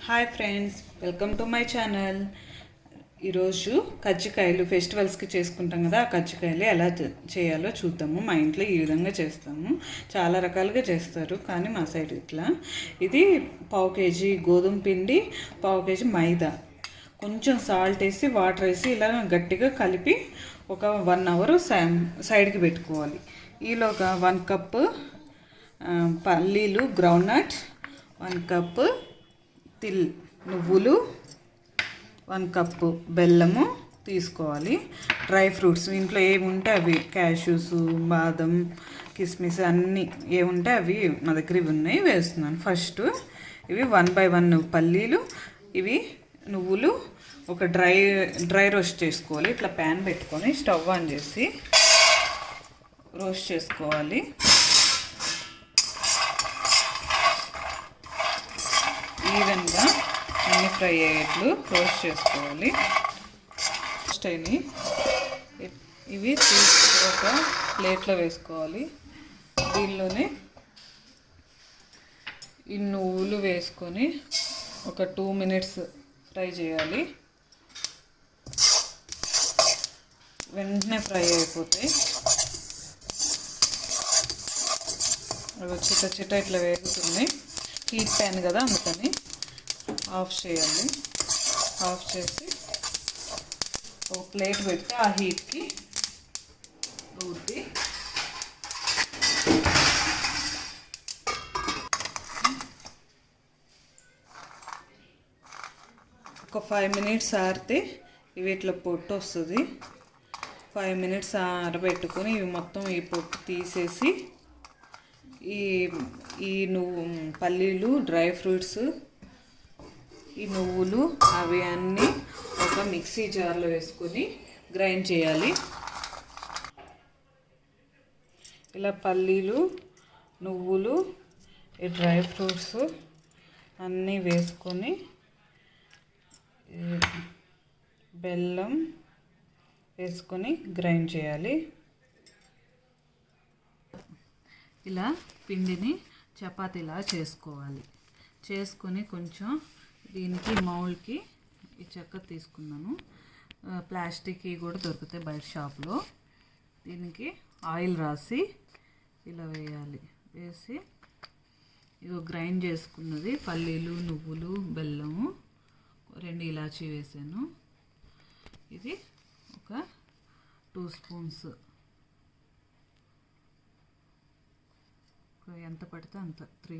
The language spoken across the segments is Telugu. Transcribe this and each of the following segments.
Hi friends, welcome to my channel. ఈరోజు కజ్జికాయలు ఫెస్టివల్స్కి చేసుకుంటాం కదా, ఆ కజ్జికాయలు ఎలా చేయాలో చూద్దాము. మా ఇంట్లో ఈ విధంగా చేస్తాము. చాలా రకాలుగా చేస్తారు, కానీ మా సైడ్ ఇట్లా. ఇది 1/2 కేజీ గోధుమ పిండి, 1/2 కేజీ మైదా, కొంచెం సాల్ట్ వేసి వాటర్ వేసి ఇలా గట్టిగా కలిపి ఒక 1 అవర్ సైడ్కి పెట్టుకోవాలి. ఈలోగా 1 కప్పు పల్లీలు గ్రౌండ్నట్, 1 కప్పు నువ్వులు, 1 కప్పు బెల్లము తీసుకోవాలి. డ్రై ఫ్రూట్స్ ఇంట్లో ఏమి ఉంటే అవి, క్యాష్యూస్, బాదం, కిస్మిస్ అన్నీ ఏముంటే అవి మా దగ్గర ఇవి ఉన్నాయి, వేస్తున్నాను. ఫస్ట్ ఇవి 1 by 1 పల్లీలు, ఇవి నువ్వులు ఒక డ్రై రోస్ట్ చేసుకోవాలి. ఇట్లా ప్యాన్ పెట్టుకొని స్టవ్ ఆన్ చేసి రోస్ట్ చేసుకోవాలి. ఈవెన్గా అన్ని ఫ్రై అయ్యేట్లు రోస్ట్ చేసుకోవాలి. రోస్ట్ అయినాయి, ఇవి తీసి ఒక ప్లేట్లో వేసుకోవాలి. దీనిలోనే ఈ నువ్వులు వేసుకొని ఒక 2 minutes ఫ్రై చేయాలి. వెంటనే ఫ్రై అయిపోతాయి. అవి చిట్ట ఇట్లా వేగుతున్నాయి. హీట్ ప్యాన్ కదా, అందుకని ఆఫ్ చేయాలి. ఆఫ్ చేసి ఒక ప్లేట్ పెట్టి ఆ హీట్కి ఊది ఒక 5 minutes ఆరితే ఇవి ఇట్లా పొట్టు వస్తుంది. 5 minutes ఆరబెట్టుకొని ఇవి మొత్తం ఈ పొట్టు తీసేసి ఈ పల్లీలు, డ్రై ఫ్రూట్స్, ఈ నువ్వులు అవి అన్నీ ఒక మిక్సీ జార్లో వేసుకొని గ్రైండ్ చేయాలి. ఇలా పల్లీలు, నువ్వులు, ఈ డ్రై ఫ్రూట్స్ అన్నీ వేసుకొని బెల్లం వేసుకొని గ్రైండ్ చేయాలి. ఇలా పిండిని చపాతీలా చేసుకోవాలి. చేసుకొని కొంచెం దీనికి మౌల్డ్కి ఈ చెక్క తీసుకున్నాను. ప్లాస్టిక్ కూడా దొరుకుతాయి బయట షాప్లో. దీనికి ఆయిల్ రాసి ఇలా వేయాలి. వేసి ఇగో గ్రైండ్ చేసుకున్నది పల్లీలు, నువ్వులు, బెల్లము, 2 ఇలాచీ వేసాను. ఇది ఒక 2 స్పూన్స్, ఎంత పడితే అంత 3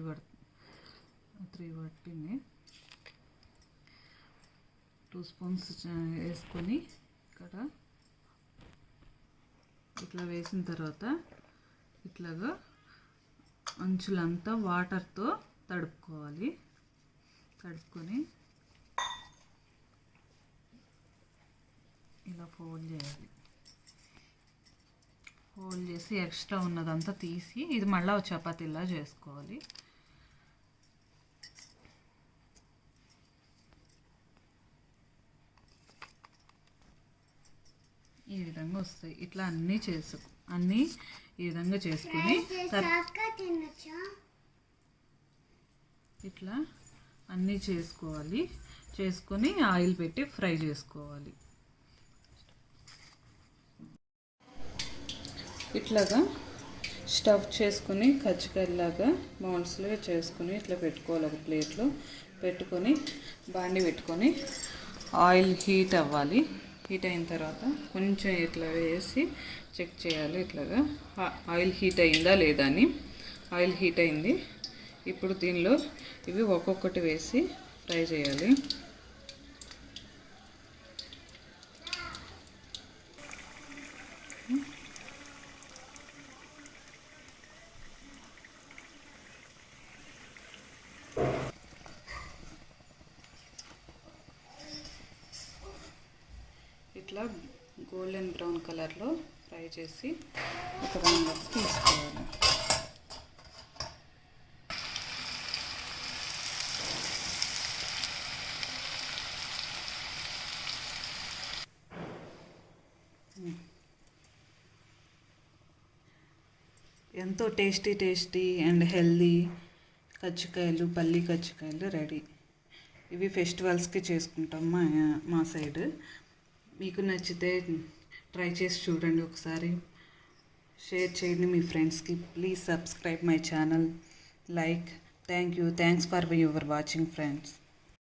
పట్టింది. 2 స్పూన్స్ వేసుకొని ఇక్కడ ఇట్లా వేసిన తర్వాత ఇట్లాగా అంచులంతా వాటర్తో తడుపుకోవాలి. తడుపుకొని ఇలా ఫోల్డ్ చేయాలి. ఫోల్డ్ చేసి ఎక్స్ట్రా ఉన్నదంతా తీసి ఇది మళ్ళీ చపాతీలా చేసుకోవాలి. ఈ విధంగా వస్తాయి. ఇట్లా అన్నీ ఈ విధంగా చేసుకుని ఇట్లా అన్నీ చేసుకోవాలి. చేసుకొని ఆయిల్ పెట్టి ఫ్రై చేసుకోవాలి. ఇట్లాగా స్టఫ్ చేసుకుని కజ్జికాయలాగా మౌండ్స్లో చేసుకుని ఇట్లా పెట్టుకోవాలి. ఒక ప్లేట్లో పెట్టుకొని బాండి పెట్టుకొని ఆయిల్ హీట్ అవ్వాలి. హీట్ అయిన తర్వాత కొంచెం ఇట్లా వేసి చెక్ చేయాలి. ఇట్లాగా ఆయిల్ హీట్ అయిందా లేదా అని. ఆయిల్ హీట్ అయింది. ఇప్పుడు దీనిలో ఇవి ఒక్కొక్కటి వేసి ఫ్రై చేయాలి. ఇట్లా గోల్డెన్ బ్రౌన్ కలర్లో ఫ్రై చేసి ఒక దానిలోకి తీసుకోవాలి. ఎంతో టేస్టీ అండ్ హెల్దీ కజ్జికాయలు, పల్లి కజ్జికాయలు రెడీ. ఇవి ఫెస్టివల్స్కి చేసుకుంటాం మా సైడ్. మీకు నచ్చితే ట్రై చేసి చూడండి ఒకసారి. షేర్ చేయండి మీ ఫ్రెండ్స్కి. Please subscribe my channel. Like. Thanks for your watching friends.